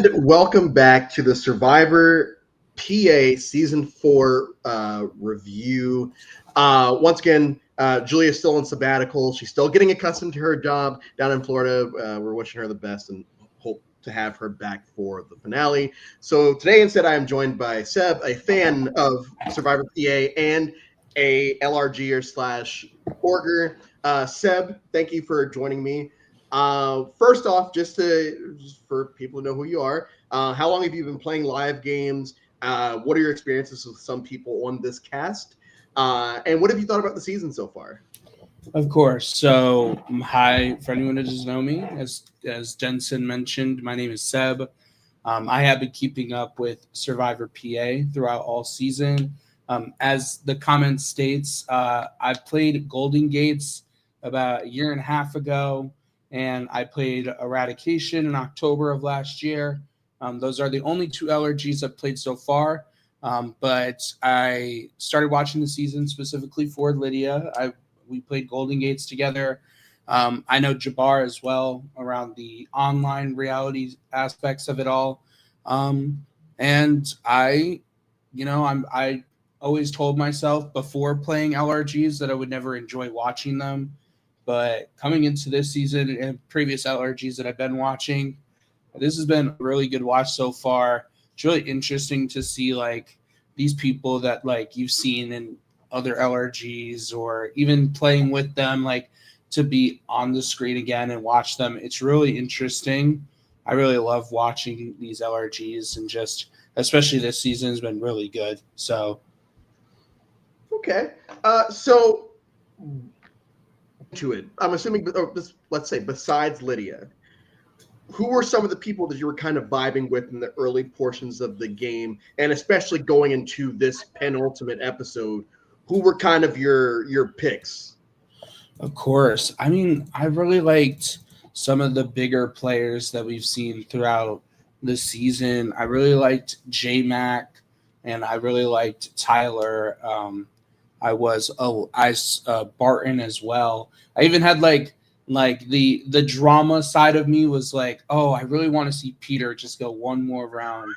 And welcome back to the Survivor PA Season 4 review. Once again, Julia's still on sabbatical. She's still getting accustomed to her job down in Florida. We're wishing her the best and hope to have her back for the finale. So today, instead, I am joined by Seb, a fan of Survivor PA and a LRGer slash Orger. Seb, thank you for joining me. First off, just for people to know who you are, how long have you been playing live games? What are your experiences with some people on this cast? And what have you thought about the season so far? Of course. So, hi, for anyone who doesn't know me, as Jensen mentioned, my name is Seb. I have been keeping up with Survivor PA throughout all season. As the comment states, I played Golden Gates about a year and a half ago, and I played Eradication in October of last year. Those are the only two LRGs I've played so far. But I started watching the season specifically for Lydia. We played Golden Gates together. I know Jabbar as well around the online reality aspects of it all. And I always told myself before playing LRGs that I would never enjoy watching them. But coming into this season and previous LRGs that I've been watching, this has been a really good watch so far. It's really interesting to see like these people that like you've seen in other LRGs or even playing with them, like to be on the screen again and watch them. It's really interesting. I really love watching these LRGs and just especially this season has been really good. So Okay. So to it, I'm assuming, let's say, besides Lydia, who were some of the people that you were kind of vibing with in the early portions of the game, and especially going into this penultimate episode? Who were kind of your picks? of course. I mean, I really liked some of the bigger players that we've seen throughout the season. I really liked J Mac and I really liked Tyler. Barton as well. I even had like the drama side of me was like, oh, I really want to see Peter just go one more round.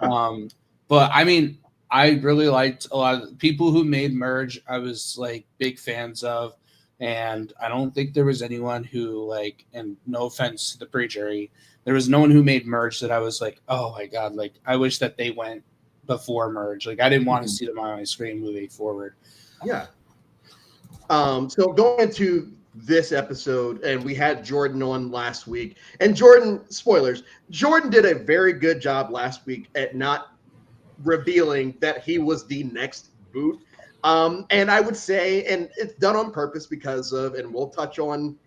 Um, but I mean, I really liked a lot of the people who made Merge. I was like big fans of, and I don't think there was anyone who like, and no offense to the pre-jury, there was no one who made Merge that I was like, oh my god, like I wish that they went before Merge. Like I didn't want to see them on my screen moving forward. Yeah. So going into this episode, and we had Jordan on last week, and Jordan, spoilers, Jordan did a very good job last week at not revealing that he was the next boot. And I would say, and it's done on purpose because of, and we'll touch on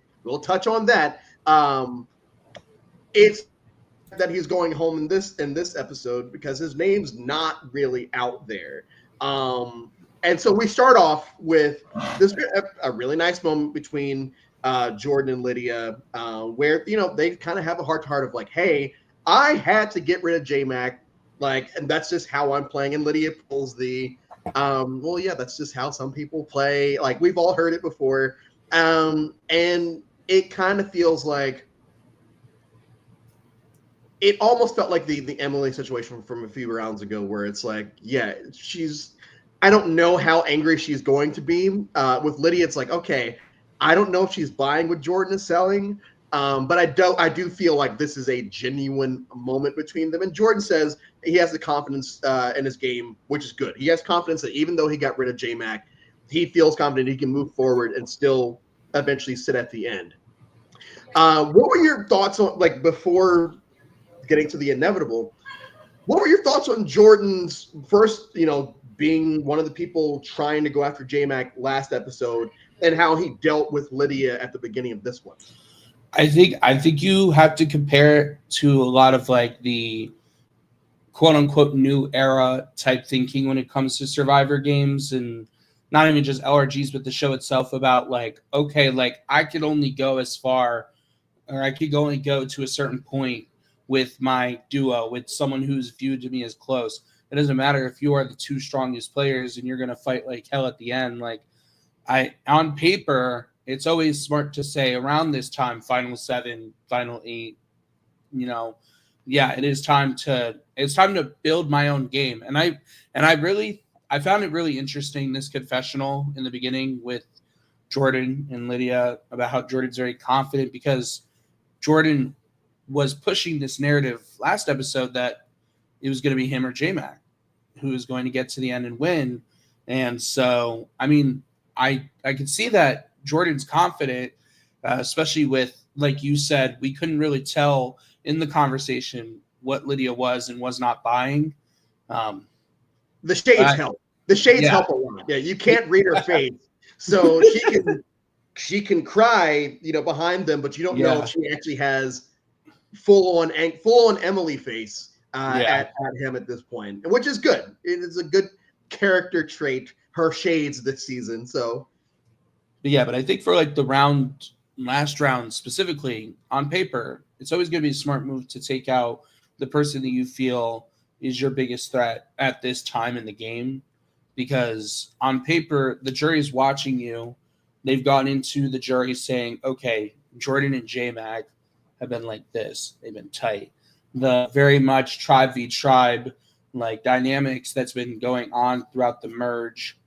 that. It's that he's going home in this episode because his name's not really out there. And so we start off with this a really nice moment between Jordan and Lydia, where they kind of have a heart to heart of like, hey, I had to get rid of J Mac, like, and that's just how I'm playing. And Lydia pulls the, well, yeah, that's just how some people play. Like we've all heard it before, and it kind of feels like it almost felt like the Emily situation from a few rounds ago, where it's like, yeah, she's. I don't know how angry she's going to be. With Lydia, it's like, okay, I don't know if she's buying what Jordan is selling, but I do feel like this is a genuine moment between them. And Jordan says he has the confidence in his game, which is good. He has confidence that even though he got rid of J Mac, he feels confident he can move forward and still eventually sit at the end. What were your thoughts on, like, before getting to the inevitable? What were your thoughts on Jordan's first, being one of the people trying to go after J-Mac last episode, and how he dealt with Lydia at the beginning of this one? I think you have to compare it to a lot of like the quote unquote new era type thinking when it comes to Survivor games and not even just LRGs, but the show itself about like, okay, like I could only go as far or I could only go to a certain point with my duo, with someone who's viewed to me as close. It doesn't matter if you are the two strongest players and you're going to fight like hell at the end. Like on paper, it's always smart to say around this time, final 7, final 8, you know, yeah, it's time to build my own game. And I found it really interesting, this confessional in the beginning with Jordan and Lydia, about how Jordan's very confident because Jordan was pushing this narrative last episode that it was going to be him or J-Mac who is going to get to the end and win. And so, I mean, I could see that Jordan's confident, especially with, like you said, we couldn't really tell in the conversation what Lydia was and was not buying. The shades help. The shades help a lot. Yeah, you can't read her face, so she can cry, behind them, but you don't know if she actually has full on Emily face at him at this point, which is good. It is a good character trait. Her shades this season. So, but I think for like the last round specifically, on paper, it's always going to be a smart move to take out the person that you feel is your biggest threat at this time in the game, because on paper, the jury's watching you. They've gone into the jury saying, okay, Jordan and J-Mac have been like this. They've been tight. The very much tribe v tribe like dynamics that's been going on throughout the merge,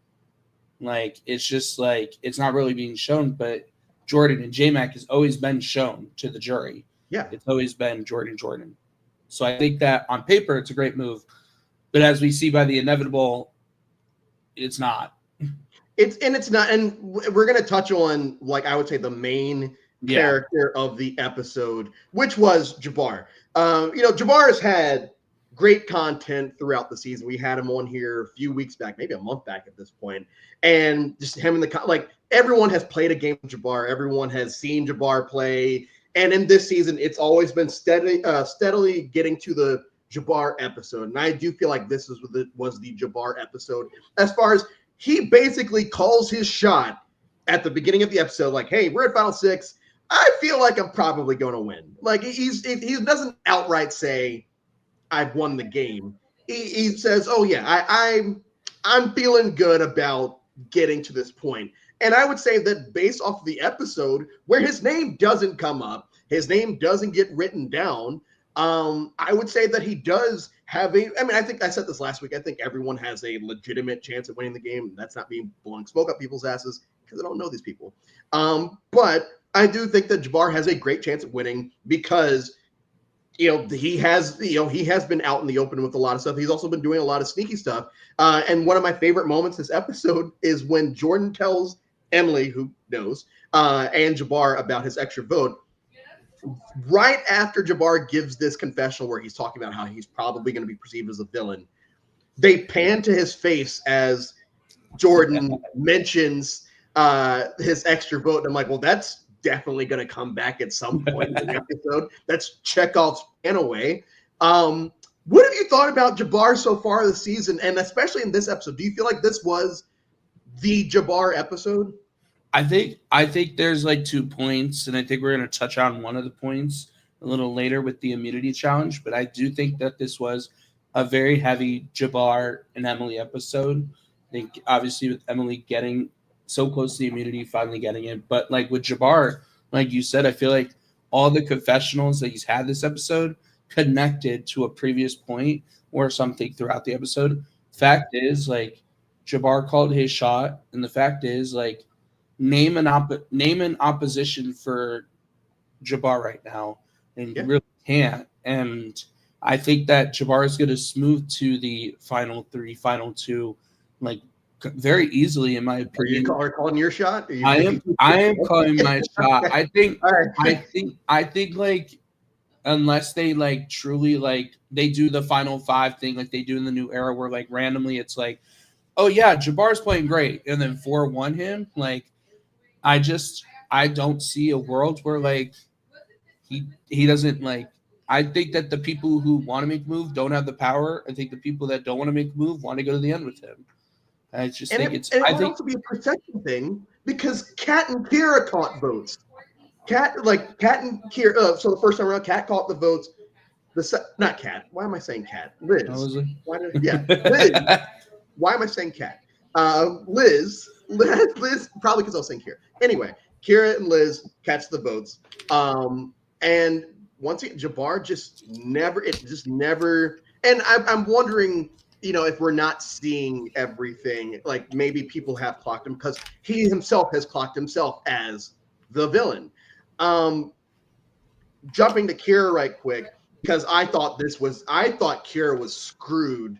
like it's just like it's not really being shown, but Jordan and J-Mac has always been shown to the jury. Yeah, it's always been Jordan. So I think that on paper it's a great move, but as we see by the inevitable, it's not. It's not, and we're gonna touch on, like, I would say the main character of the episode, which was Jabbar. Jabbar has had great content throughout the season. We had him on here a few weeks back, maybe a month back at this point, and just him in the everyone has played a game with Jabbar. Everyone has seen Jabbar play, and in this season, it's always been steadily getting to the Jabbar episode, and I do feel like this was the Jabbar episode as far as he basically calls his shot at the beginning of the episode, like, hey, we're at Final Six. I feel like I'm probably going to win. Like, he doesn't outright say, I've won the game. He says, oh, yeah, I'm feeling good about getting to this point. And I would say that based off of the episode where his name doesn't come up, his name doesn't get written down, I would say that he does have I think I said this last week. I think everyone has a legitimate chance at winning the game. That's not me blowing smoke up people's asses because I don't know these people. But I do think that Jabbar has a great chance at winning because, he has been out in the open with a lot of stuff. He's also been doing a lot of sneaky stuff. And one of my favorite moments this episode is when Jordan tells Emily, who knows, and Jabbar about his extra vote. Right after Jabbar gives this confessional where he's talking about how he's probably going to be perceived as a villain, they pan to his face as Jordan mentions his extra vote. And I'm like, well, that's definitely going to come back at some point in the episode. That's Chekhov's pan away. What have you thought about Jabbar so far this season, and especially in this episode? Do you feel like this was the Jabbar episode? I think there's like 2 points, and I think we're going to touch on one of the points a little later with the immunity challenge. But I do think that this was a very heavy Jabbar and Emily episode. I think obviously with Emily getting so close to the immunity, finally getting it. But like with Jabbar, like you said, I feel like all the confessionals that he's had this episode connected to a previous point or something throughout the episode. Fact is, like, Jabbar called his shot, and the fact is, like, name an opposition for Jabbar right now, and you really can't. And I think that Jabbar is going to move to the final 3, final 2, like very easily, in my opinion. Are you calling your shot? I am calling my shot. I think like, unless they like truly like they do the final 5 thing like they do in the new era, where like randomly it's like, oh yeah, Jabbar's playing great, and then 4-1 him, like. I don't see a world where like he doesn't like. I think that the people who want to make a move don't have the power. I think the people that don't want to make a move want to go to the end with him. I just think it might also be a perception thing because Kat and Kira caught votes. Kat and Kira. So the first time around, Kat caught the votes. Not Kat. Why am I saying Kat? Liz. Liz. Why am I saying Kat? Liz, probably because I was saying Kira. Anyway, Kira and Liz catch the votes. And once again, Jabbar just never. And I'm wondering, if we're not seeing everything, like maybe people have clocked him because he himself has clocked himself as the villain. Jumping to Kira right quick, because I thought Kira was screwed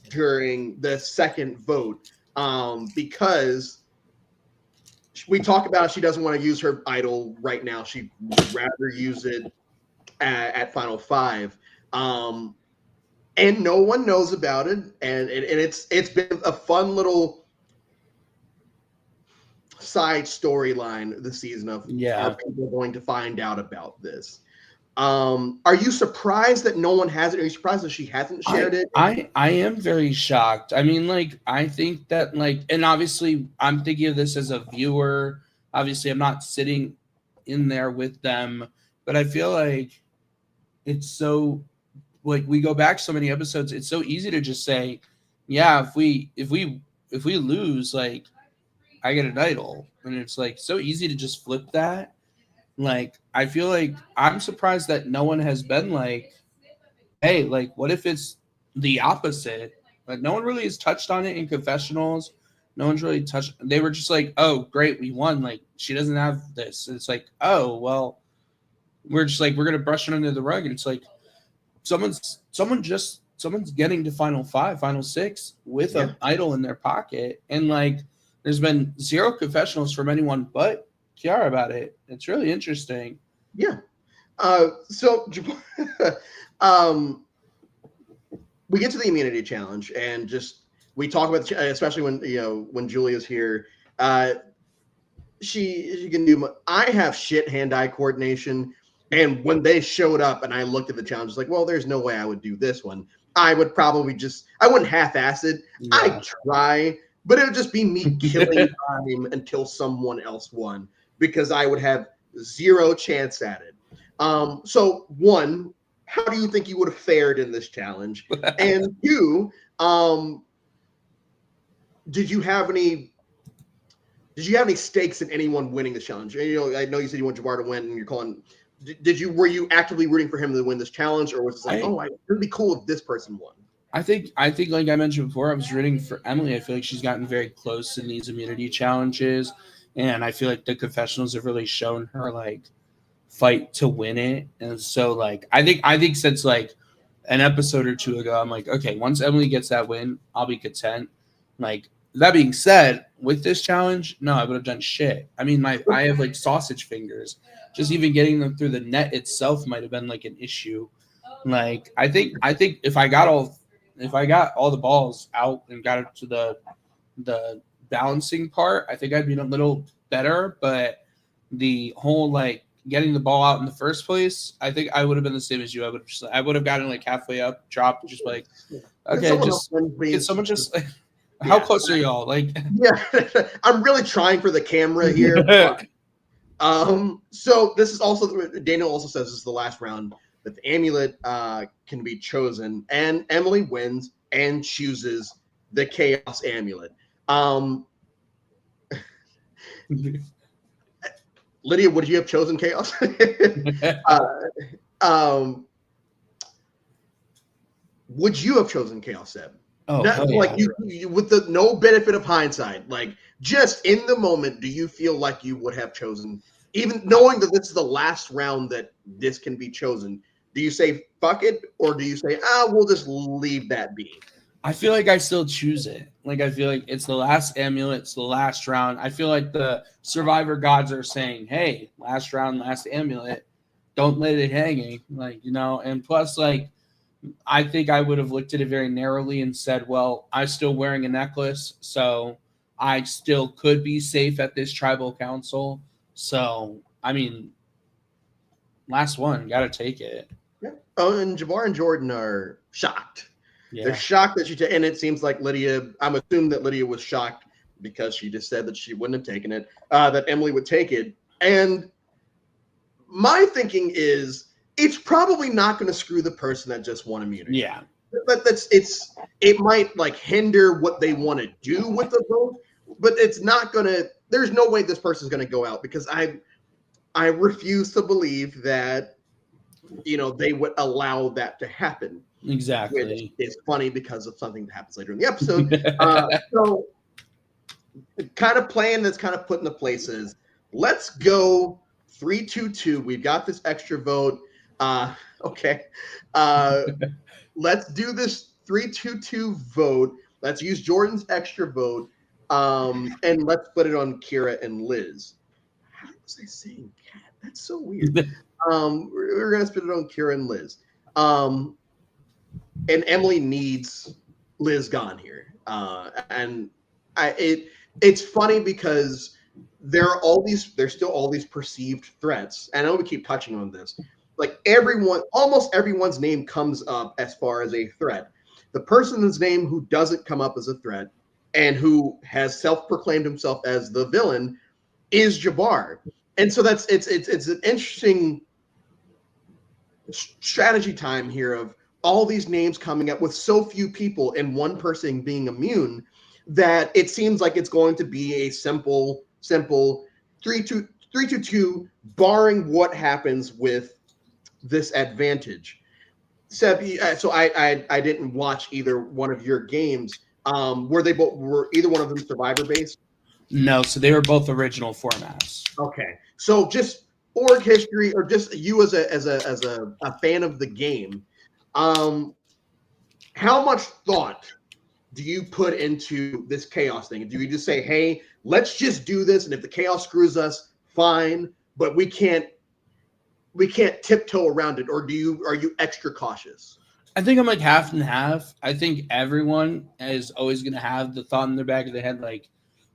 during the second vote, because we talk about she doesn't want to use her idol right now. She'd rather use it at Final Five. And no one knows about it. And it's been a fun little side storyline this season of how people are going to find out about this. Are you surprised that no one has it? Are you surprised that she hasn't shared it? I am very shocked. I mean, like, I think that, like, and obviously I'm thinking of this as a viewer. Obviously, I'm not sitting in there with them, but I feel like it's so, like, we go back so many episodes. It's so easy to just say, yeah, if we lose, like, I get an idol, and it's like so easy to just flip that. Like, I feel like I'm surprised that no one has been like, hey, like, what if it's the opposite? Like, no one really has touched on it in confessionals. No one's really touched. They were just like, oh, great, we won. Like, she doesn't have this. And it's like, oh, well, we're going to brush it under the rug. And it's like, someone's getting to Final Five, Final Six with an idol in their pocket. And, like, there's been zero confessionals from anyone but Kiara about it. It's really interesting. Yeah. So we get to the immunity challenge, and just we talk about, especially when Julia's here. She can do. I have shit hand-eye coordination, and when they showed up and I looked at the challenge, it's like, well, there's no way I would do this one. I would probably I wouldn't half-ass it. Yeah. I'd try, but it would just be me killing time until someone else won, because I would have zero chance at it. So one, how do you think you would have fared in this challenge? And two, did you have any stakes in anyone winning this challenge? I know you said you want Jabbar to win, and you're calling. Were you actively rooting for him to win this challenge, or was it like, it'd be cool if this person won? I think like I mentioned before, I was rooting for Emily. I feel like she's gotten very close in these immunity challenges, and I feel like the confessionals have really shown her, like, fight to win it. And so, like, I think since, like, an episode or two ago, I'm like, okay, once Emily gets that win, I'll be content. Like, that being said, with this challenge, no, I would have done shit. I mean, I have, like, sausage fingers. Just even getting them through the net itself might have been, like, an issue. Like, I think if I got all the balls out and got it to the balancing part, I think I'd be a little better. But the whole, like, getting the ball out in the first place, I think I would have been the same as you. I would have gotten, like, halfway up, dropped, just like, okay, can someone just how close are y'all? Like, yeah, I'm really trying for the camera here. So this is also, Daniel also says this is the last round that the amulet can be chosen, and Emily wins and chooses the Chaos Amulet. Lydia, would you have chosen Chaos? Would you have chosen Chaos, Seb? Oh, like you, with the no benefit of hindsight, like, just in the moment, do you feel like you would have chosen, even knowing that this is the last round that this can be chosen? Do you say fuck it, or do you say, we'll just leave that be? I feel like I still choose it. Like, I feel like it's the last amulet, it's the last round. I feel like the Survivor gods are saying, hey, last round, last amulet, don't let it hanging. Like, and plus, like, I think I would have looked at it very narrowly and said, well, I'm still wearing a necklace, so I still could be safe at this tribal council. So, I mean, last one, got to take it. Yeah. Oh, and Jabbar and Jordan are shocked. Yeah. They're shocked that and it seems like Lydia, I'm assuming that Lydia was shocked because she just said that she wouldn't have taken it, that Emily would take it. And my thinking is, it's probably not going to screw the person that just won immunity. Yeah. But it might, like, hinder what they want to do with the vote, but it's not going to, there's no way this person's going to go out, because I refuse to believe that they would allow that to happen. Exactly. Which is funny because of something that happens later in the episode. So kind of plan that's kind of put into places. Let's go 3-2-2. We've got this extra vote. Okay. Let's do this 3-2-2 vote. Let's use Jordan's extra vote. And let's put it on Kira and Liz. How was I saying cat? That's so weird. We're gonna split it on Kira and Liz. And Emily needs Liz gone here. And it's funny because there's still all these perceived threats. And I know we keep touching on this. Like almost everyone's name comes up as far as a threat. The person's name who doesn't come up as a threat and who has self-proclaimed himself as the villain is Jabbar. And so it's an interesting strategy time here of all these names coming up with so few people and one person being immune that it seems like it's going to be a simple 3-2-2, barring what happens with this advantage. Seb, so I didn't watch either one of your games. Were either one of them Survivor based? No, so they were both original formats. Okay, so just org history, or just you as a fan of the game, how much thought do you put into this chaos thing? Do you just say, hey, let's just do this, and if the chaos screws us, fine, but we can't tiptoe around it, or are you extra cautious? I think I'm like half and half. I think everyone is always going to have the thought in their back of their head, like,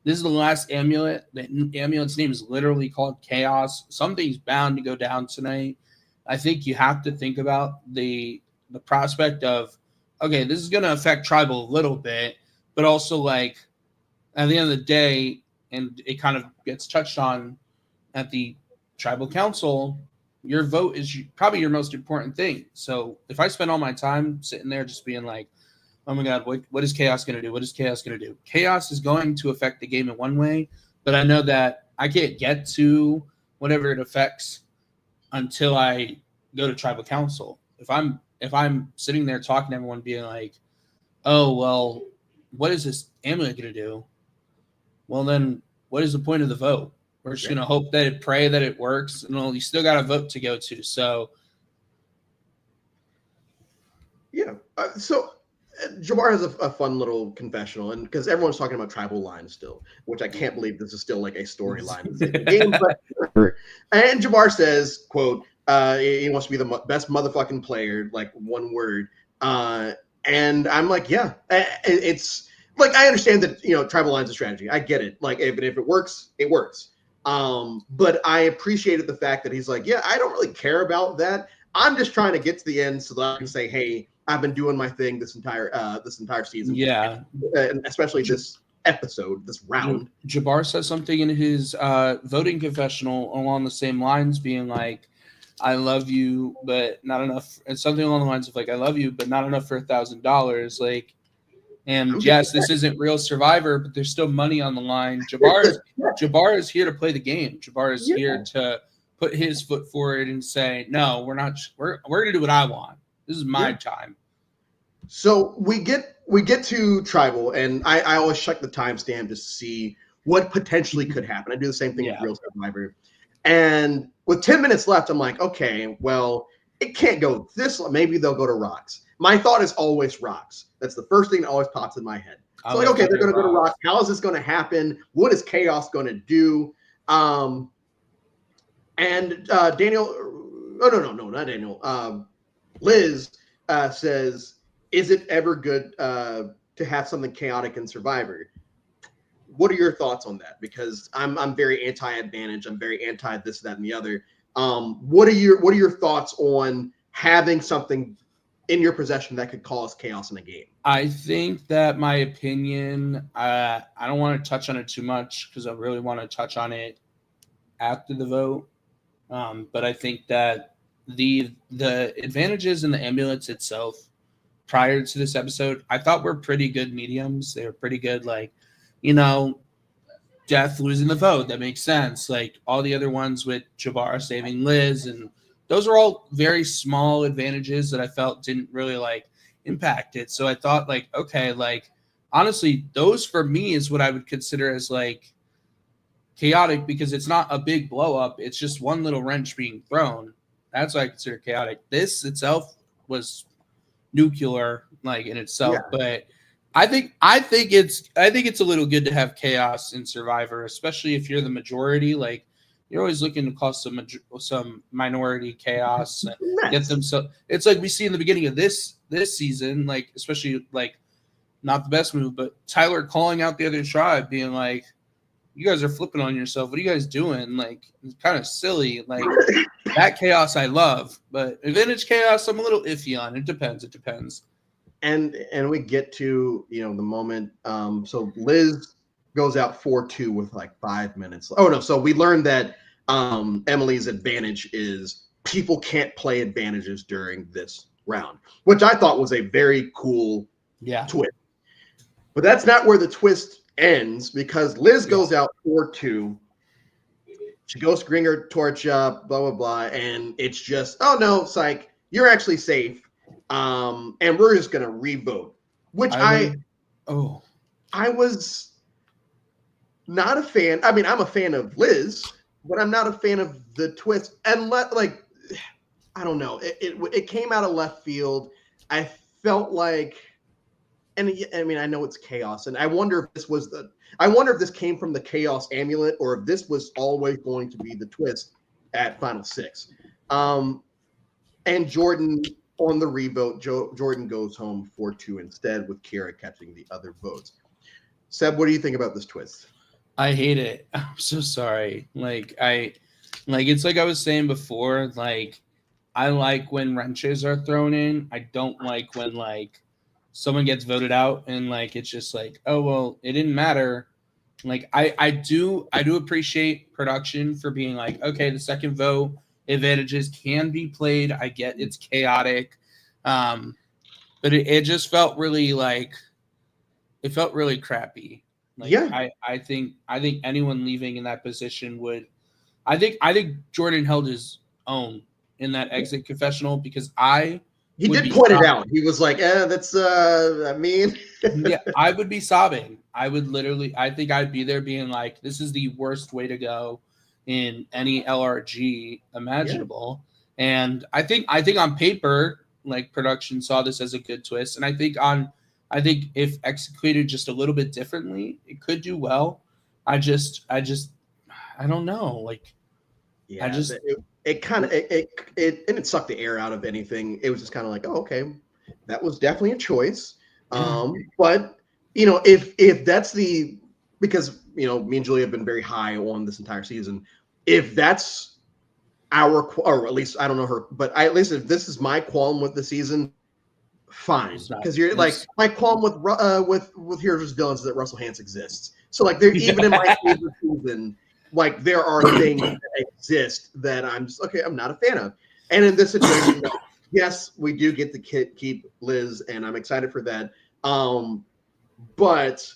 this is the last amulet. The amulet's name is literally called Chaos. Something's bound to go down tonight. I think you have to think about the prospect of, okay, this is going to affect Tribal a little bit, but also, like, at the end of the day, and it kind of gets touched on at the Tribal Council, your vote is probably your most important thing. So if I spend all my time sitting there just being like, oh my God, what is Chaos going to do? What is Chaos going to do? Chaos is going to affect the game in one way, but I know that I can't get to whatever it affects until I go to Tribal Council. If I'm sitting there talking to everyone being like, oh, well, what is this amulet going to do? Well, then what is the point of the vote? We're just going to hope that pray that it works. And you still got a vote to go to. So. Yeah. So Jabbar has a fun little confessional, and because everyone's talking about Tribal lines still, which I can't believe this is still like a storyline in the game. But, and Jabbar says, quote, he wants to be the best motherfucking player, like one word. And I'm like, yeah, it's like, I understand that, Tribal lines is strategy. I get it. Like, if it works, it works. But I appreciated the fact that he's like, yeah, I don't really care about that. I'm just trying to get to the end so that I can say, hey, I've been doing my thing this entire season. Yeah. And especially this episode, this round. Jabbar says something in his voting confessional along the same lines, being like, I love you, but not enough. And something along the lines of like, I love you, but not enough for $1,000. Like, and yes, this isn't real Survivor, but there's still money on the line. Jabbar is here to play the game. Jabbar is here to put his foot forward and say, no, we're not. We're going to do what I want. This is my time. So we get to Tribal, and I always check the timestamp to see what potentially could happen. I do the same thing with Real Survivor. And with 10 minutes left, I'm like, okay, well, it can't go this. Maybe they'll go to Rocks. My thought is always Rocks. That's the first thing that always pops in my head. So like, okay, they're going to go to Rocks. How is this going to happen? What is Chaos going to do? And Daniel, no, not Daniel. Liz says, is it ever good to have something chaotic in Survivor? What are your thoughts on that? Because I'm very anti-advantage. I'm very anti this, that, and the other. What are your thoughts on having something in your possession that could cause chaos in a game? I think that my opinion, I don't want to touch on it too much because I really want to touch on it after the vote. But I think that the advantages in the amulets itself prior to this episode, I thought were pretty good mediums. They were pretty good, like, Death losing the vote. That makes sense. Like all the other ones with Jabbar saving Liz and those are all very small advantages that I felt didn't really like impact it. So I thought like, okay, like honestly, those for me is what I would consider as like chaotic because it's not a big blow up. It's just one little wrench being thrown. That's what I consider chaotic. This itself was nuclear, like in itself, Yeah. but I think it's a little good to have chaos in Survivor, especially if you're the majority. Like you're always looking to cause some minority chaos and get them. So it's like we see in the beginning of this season, like especially like not the best move, but Tyler calling out the other tribe, being like, "You guys are flipping on yourself. What are you guys doing?" Like it's kind of silly. Like that chaos I love, but vintage chaos I'm a little iffy on. It depends. It depends. And we get to the moment. So Liz goes out 4-2 with like 5 minutes. Oh no! So we learned that Emily's advantage is people can't play advantages during this round, which I thought was a very cool twist. But that's not where the twist ends because Liz goes out 4-2. She goes to bring her torch up, blah blah blah, and it's just oh no, psych, you're actually safe. And we're just gonna revote, which I was not a fan. I mean, I'm a fan of Liz, but I'm not a fan of the twist. And I don't know, it came out of left field. I felt like, and I mean, I know it's chaos, and I wonder if this came from the chaos amulet or if this was always going to be the twist at Final Six. And Jordan. On the revote, Jordan goes home 4-2 instead, with Kira catching the other votes. Seb, what do you think about this twist? I hate it. I'm so sorry. It's like I was saying before, like I like when wrenches are thrown in. I don't like when like someone gets voted out and like it's just like, oh well, it didn't matter. Like I do appreciate production for being like, okay, the second vote advantages can be played. I get it's chaotic. But it just felt really crappy. Like yeah. I think anyone leaving in that position would I think Jordan held his own in that exit confessional because he did point it out. He was like, that's I mean yeah, I would be sobbing. I think I'd be there being like, this is the worst way to go in any LRG imaginable. Yeah. And I think on paper, like production saw this as a good twist. And I think if executed just a little bit differently, it could do well. I don't know. Like, yeah, it kind of it sucked the air out of anything. It was just kind of like, oh, okay, that was definitely a choice. But if that's because me and Julie have been very high on this entire season. If that's or at least I don't know her, but at least if this is my qualm with the season, fine. Because you're like my qualm with Heroes of Villains is that Russell Hantz exists. So like even in my favorite season, like there are things that exist that I'm just I'm not a fan of. And in this situation, yes, we do get to keep Liz, and I'm excited for that. But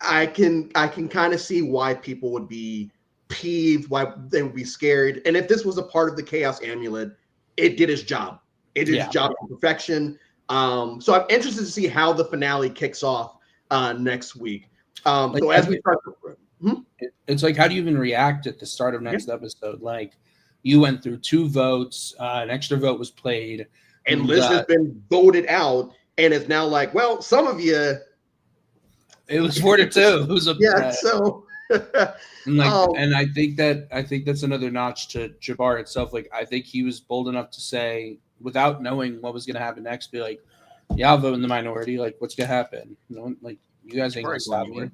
I can kind of see why people would be peeved, why they would be scared. And if this was a part of the Chaos Amulet, it did its job. It did its job to perfection. So I'm interested to see how the finale kicks off next week. So as we start, it's like, how do you even react at the start of next episode? Like, you went through 2 votes, an extra vote was played, and Liz has been voted out, and is now like, well, some of you. It was 4-2. Who's a so. And I think that's another notch to Jabbar itself. Like, I think he was bold enough to say, without knowing what was going to happen next, be like, yeah, I'll vote in the minority. Like, what's going to happen? Like, you guys ain't going to stop me.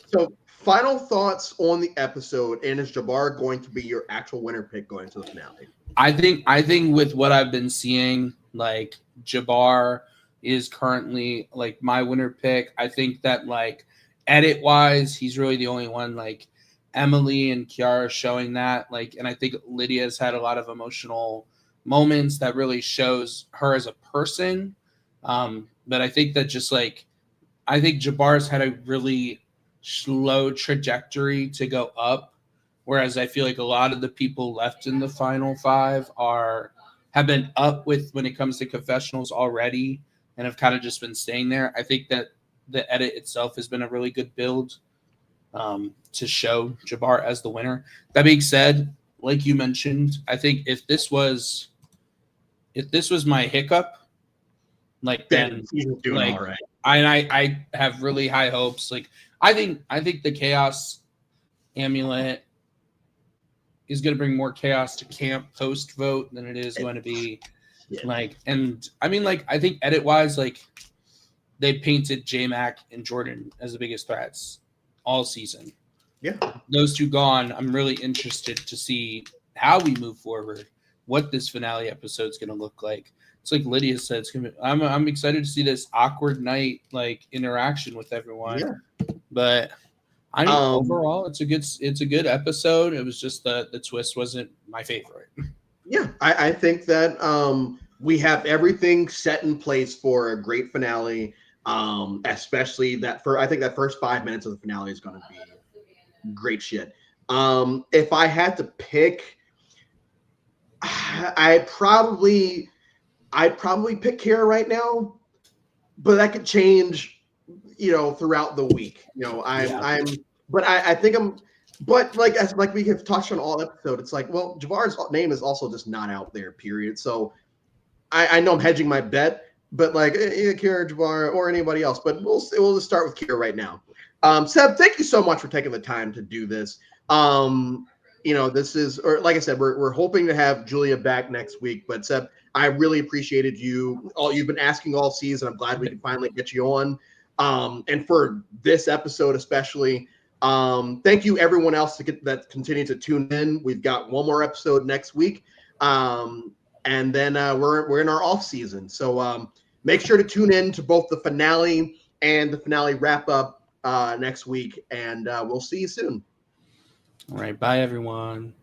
So, final thoughts on the episode, and is Jabbar going to be your actual winner pick going to the finale? I think with what I've been seeing, like, Jabbar is currently like my winner pick. I think that like edit wise, he's really the only one. Like Emily and Kiara showing that, like, and I think Lydia's had a lot of emotional moments that really shows her as a person. But I think that just like, I think Jabbar's had a really slow trajectory to go up. Whereas I feel like a lot of the people left in the final 5 have been up with when it comes to confessionals already and have kind of just been staying there. I think that the edit itself has been a really good build to show Jabbar as the winner. That being said, like you mentioned, I think if this was my hiccup, like then he's doing like all right. I have really high hopes. Like I think the Chaos Amulet is going to bring more chaos to camp post vote than it is going to be like. And I mean, like I think edit wise, like they painted J-Mac and Jordan as the biggest threats all season. Yeah, those two gone. I'm really interested to see how we move forward, what this finale episode is going to look like. It's like Lydia said, it's gonna be, I'm excited to see this awkward night like interaction with everyone. Yeah. But I mean, overall, it's a good episode. It was just the twist wasn't my favorite. Yeah, I think that we have everything set in place for a great finale. Especially I think that first 5 minutes of the finale is going to be great shit. If I had to pick, I'd probably pick Kara right now, but that could change, throughout the week. But like we have touched on all episode, it's like, well, Jabbar's name is also just not out there, period. So I know I'm hedging my bet, but like Kira, Jabbar, or anybody else, but we'll just start with Kira right now. Seb, thank you so much for taking the time to do this. This is, or like I said, we're hoping to have Julia back next week, but Seb, I really appreciated you've been asking all season. I'm glad we can finally get you on. And for this episode especially, thank you everyone else that continue to tune in. We've got one more episode next week. And then we're in our off season. So make sure to tune in to both the finale and the finale wrap up next week. And we'll see you soon. All right. Bye, everyone.